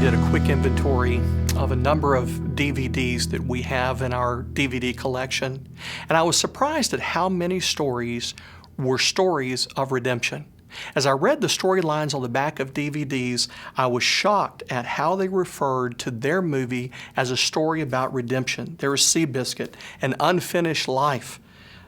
did a quick inventory of a number of DVDs that we have in our DVD collection, and I was surprised at how many stories were stories of redemption. As I read the storylines on the back of DVDs, I was shocked at how they referred to their movie as a story about redemption. There was Seabiscuit, An Unfinished Life,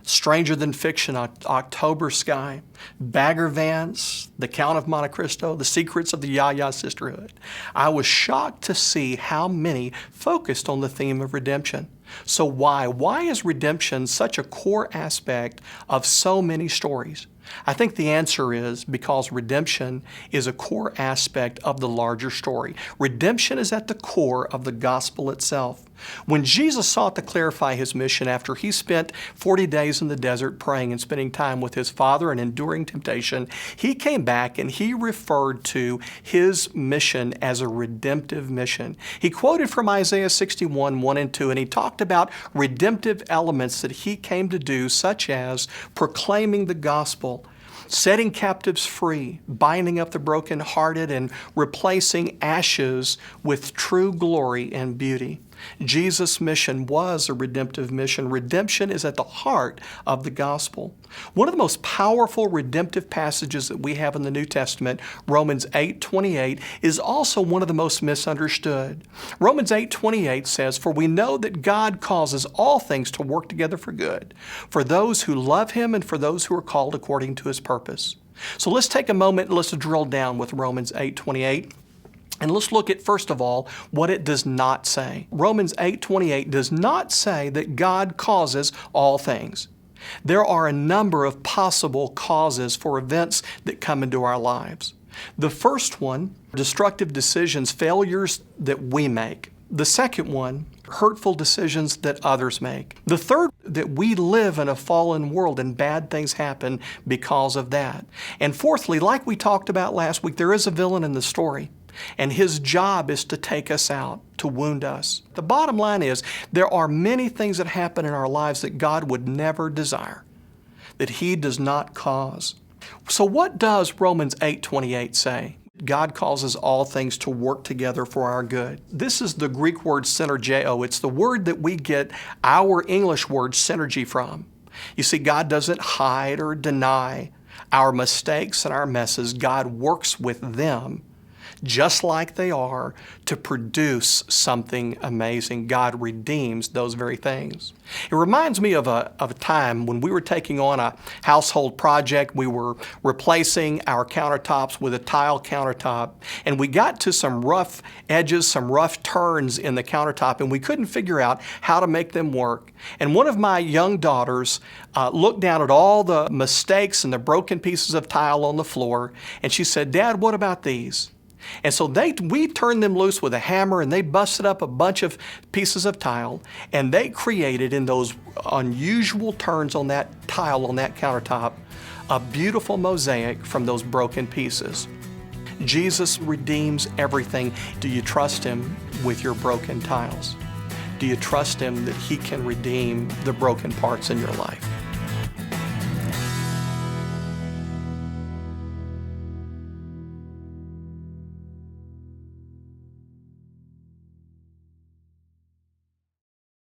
Stranger Than Fiction, October Sky, Bagger Vance, The Count of Monte Cristo, The Secrets of the Yaya Sisterhood. I was shocked to see how many focused on the theme of redemption. So why? Why is redemption such a core aspect of so many stories? I think the answer is because redemption is a core aspect of the larger story. Redemption is at the core of the gospel itself. When Jesus sought to clarify his mission after he spent 40 days in the desert praying and spending time with his Father and enduring temptation, he came back and he referred to his mission as a redemptive mission. He quoted from Isaiah 61, 1 and 2, and he talked about redemptive elements that he came to do, such as proclaiming the gospel, setting captives free, binding up the brokenhearted, and replacing ashes with true glory and beauty. Jesus' mission was a redemptive mission. Redemption is at the heart of the gospel. One of the most powerful redemptive passages that we have in the New Testament, Romans 8:28, is also one of the most misunderstood. Romans 8:28 says, "For we know that God causes all things to work together for good, for those who love Him and for those who are called according to His purpose." So let's take a moment and let's drill down with Romans 8:28. And let's look at, first of all, what it does not say. Romans 8:28 does not say that God causes all things. There are a number of possible causes for events that come into our lives. The first one, destructive decisions, failures that we make. The second one, hurtful decisions that others make. The third, that we live in a fallen world and bad things happen because of that. And fourthly, like we talked about last week, there is a villain in the story. And his job is to take us out, to wound us. The bottom line is, there are many things that happen in our lives that God would never desire, that He does not cause. So what does Romans 8:28 say? God causes all things to work together for our good. This is the Greek word synergeo. It's the word that we get our English word synergy from. You see, God doesn't hide or deny our mistakes and our messes. God works with them just like they are to produce something amazing. God redeems those very things. It reminds me of a time when we were taking on a household project. We were replacing our countertops with a tile countertop, and we got to some rough edges, some rough turns in the countertop, and we couldn't figure out how to make them work. And one of my young daughters looked down at all the mistakes and the broken pieces of tile on the floor, and she said, "Dad, what about these?" And so we turned them loose with a hammer, and they busted up a bunch of pieces of tile, and they created, in those unusual turns on that tile on that countertop, a beautiful mosaic from those broken pieces. Jesus redeems everything. Do you trust Him with your broken tiles? Do you trust Him that He can redeem the broken parts in your life?